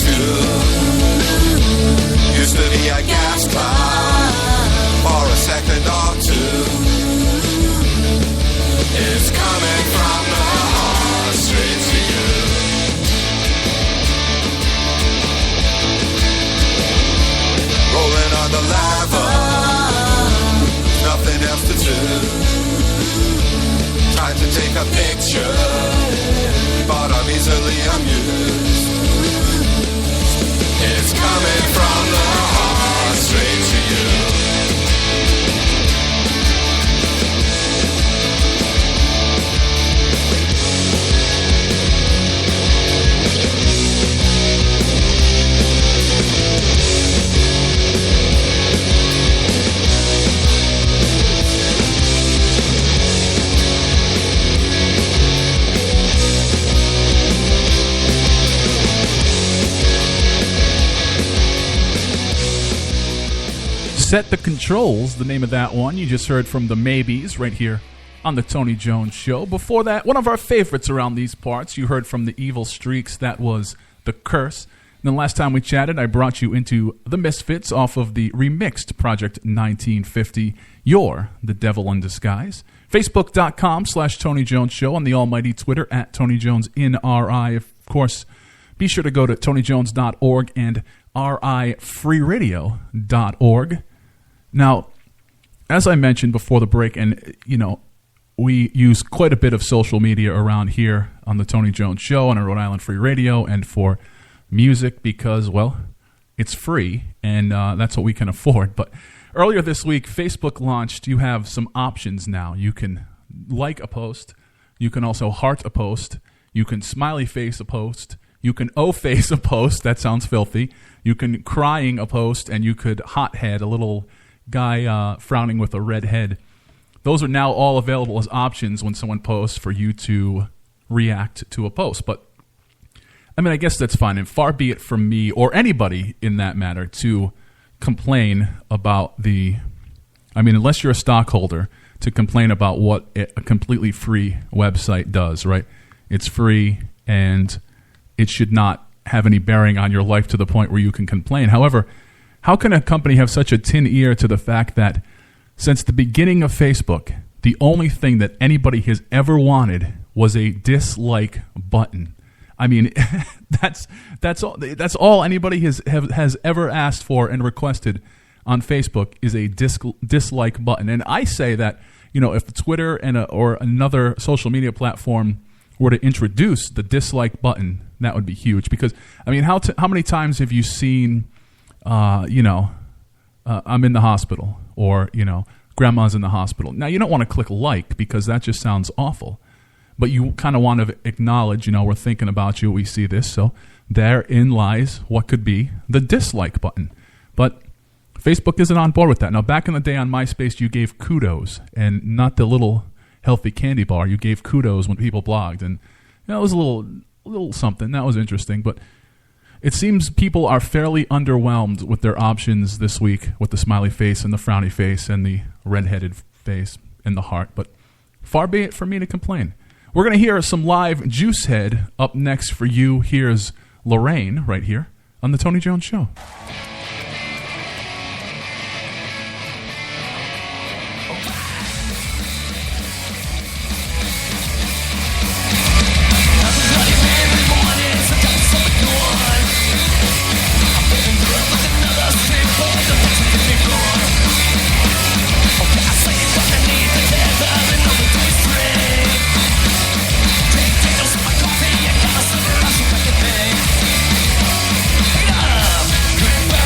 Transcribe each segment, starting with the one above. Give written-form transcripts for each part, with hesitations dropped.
too. Used to be a gas cloud for a second or two. It's coming from the heart straight to you. Rolling on the lava, nothing else to do. Trying to take a picture, but I'm easily amused. It's coming from the heart straight to you. Set the Controls, the name of that one. You just heard from the Maybes right here on the Tony Jones Show. Before that, one of our favorites around these parts, you heard from the Evil Streaks. That was The Curse. And then last time we chatted, I brought you into The Misfits off of the remixed Project 1950, You're the Devil in Disguise. Facebook.com/Tony Jones Show, on the almighty Twitter at Tony Jones in RI. Of course, be sure to go to TonyJones.org and RIFreeradio.org. Now, as I mentioned before the break, and, you know, we use quite a bit of social media around here on the Tony Jones Show and on Rhode Island Free Radio and for music because, well, it's free and that's what we can afford. But earlier this week, Facebook launched, you have some options now. You can like a post. You can also heart a post. You can smiley face a post. You can O-face a post. That sounds filthy. You can crying a post, and you could hothead a little guy frowning with a red head. Those are now all available as options when someone posts for you to react to a post. But, I mean, I guess that's fine. And far be it from me or anybody in that matter to complain about unless you're a stockholder, to complain about what a completely free website does, right? It's free and it should not have any bearing on your life to the point where you can complain. However, how can a company have such a tin ear to the fact that since the beginning of Facebook, the only thing that anybody has ever wanted was a dislike button? I mean, that's all anybody has ever asked for and requested on Facebook is a dislike button. And I say that, you know, if Twitter or another social media platform were to introduce the dislike button, that would be huge. Because, I mean, how many times have you seen, I'm in the hospital, or, you know, grandma's in the hospital. Now, you don't want to click like because that just sounds awful. But you kind of want to acknowledge, you know, we're thinking about you, we see this. So therein lies what could be the dislike button. But Facebook isn't on board with that. Now, back in the day on MySpace, you gave kudos, and not the little healthy candy bar. You gave kudos when people blogged, and you know, it was a little something. That was interesting. But it seems people are fairly underwhelmed with their options this week with the smiley face and the frowny face and the red-headed face and the heart. But far be it from me to complain. We're going to hear some live Juicehead up next for you. Here's Lorraine right here on The Tony Jones Show. Goodbye.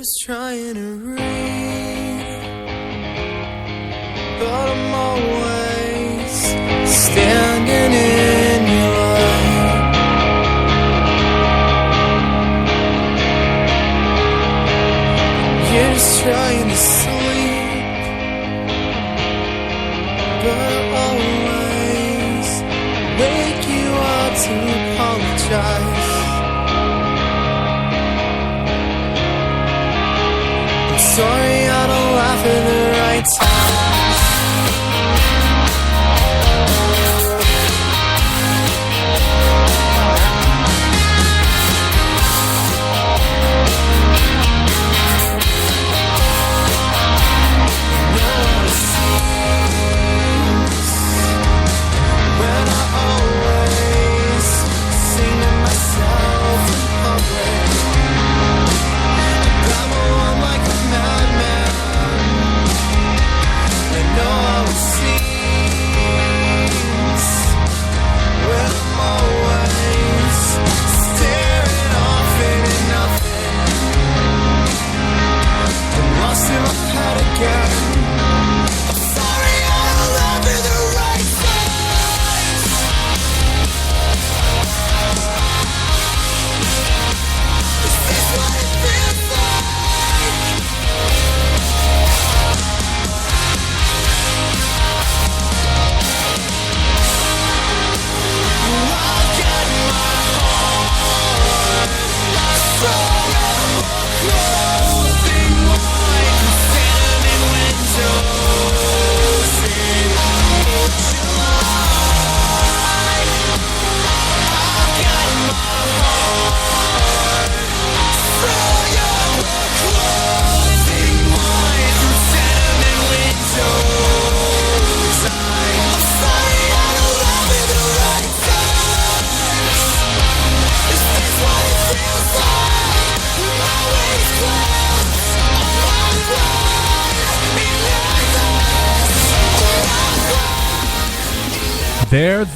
just trying to read, but I'm always standing in your light. You're just trying to sleep, but I always wake you up to apologize. I'm sorry I don't laugh at the right times. When I always sing to myself in public, babble on like a madman. I know how it seems when I'm always staring off into nothing. I'm lost in my head again. I'm sorry I don't love you the right times. Is this what it feels like? I'll get my heart forever clothing white and standing in windows in July. I'll get my heart forever clothing white and standing in windows. I'm sorry I don't love you the right times. Is this what it feels like? I'm always close. I'm not blind.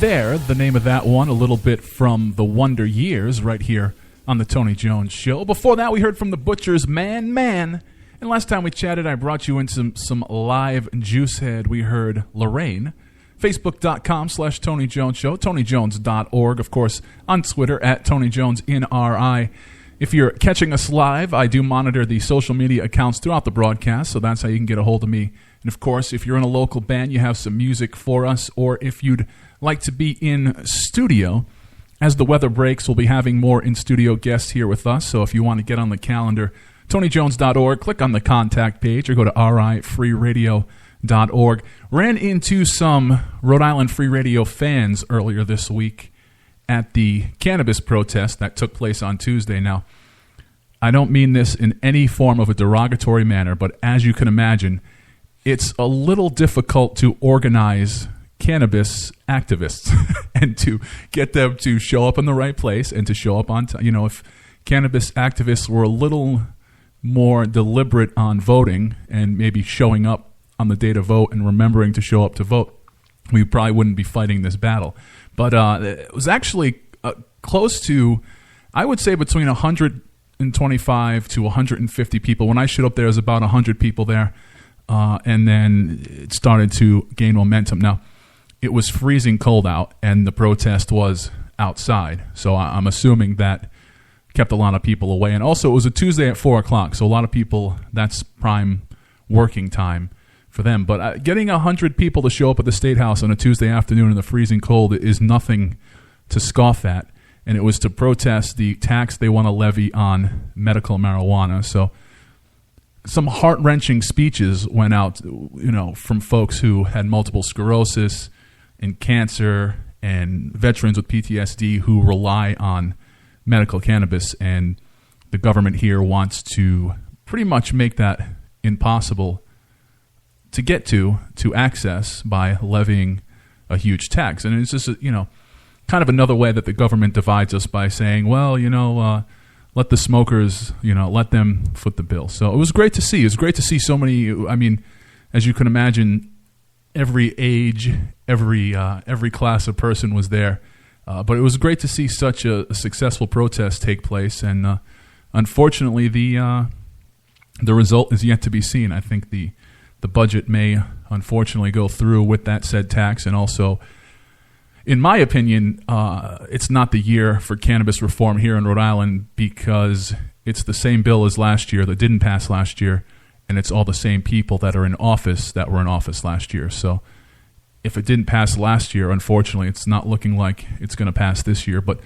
There, the name of that one, a little bit from The Wonder Years, right here on the Tony Jones Show. Before that, we heard from the Butchers, Man. And last time we chatted, I brought you in some live Juicehead. We heard Lorraine. Facebook.com/Tony Jones Show, TonyJones.org, of course, on Twitter at TonyJonesNRI. If you're catching us live, I do monitor the social media accounts throughout the broadcast, so that's how you can get a hold of me. And of course, if you're in a local band, you have some music for us, or if you'd like to be in studio, as the weather breaks, we'll be having more in-studio guests here with us. So if you want to get on the calendar, TonyJones.org, click on the contact page, or go to rifreeradio.org. Ran into some Rhode Island Free Radio fans earlier this week at the cannabis protest that took place on Tuesday. Now, I don't mean this in any form of a derogatory manner, but as you can imagine, it's a little difficult to organize cannabis activists and to get them to show up in the right place and to show up on time. You know, if cannabis activists were a little more deliberate on voting and maybe showing up on the day to vote and remembering to show up to vote, we probably wouldn't be fighting this battle. But it was actually close to, I would say, between 125 to 150 people. When I showed up there, there was about 100 people there, and then it started to gain momentum. Now, it was freezing cold out, and the protest was outside, so I'm assuming that kept a lot of people away. And also, it was a Tuesday at 4 o'clock, so a lot of people, that's prime working time for them. But getting 100 people to show up at the State House on a Tuesday afternoon in the freezing cold is nothing to scoff at. And it was to protest the tax they want to levy on medical marijuana. So some heart-wrenching speeches went out, you know, from folks who had multiple sclerosis and cancer and veterans with PTSD who rely on medical cannabis. And the government here wants to pretty much make that impossible to get to access by levying a huge tax. And it's just, you know, kind of another way that the government divides us by saying, well, you know, let the smokers, you know, let them foot the bill. So it was great to see. It was great to see so many, I mean, as you can imagine, every age, every class of person was there. But it was great to see such a successful protest take place. And unfortunately, the the result is yet to be seen. I think the budget may unfortunately go through with that said tax, and also, in my opinion, it's not the year for cannabis reform here in Rhode Island because it's the same bill as last year that didn't pass last year, and it's all the same people that are in office that were in office last year. So if it didn't pass last year, unfortunately, it's not looking like it's going to pass this year. But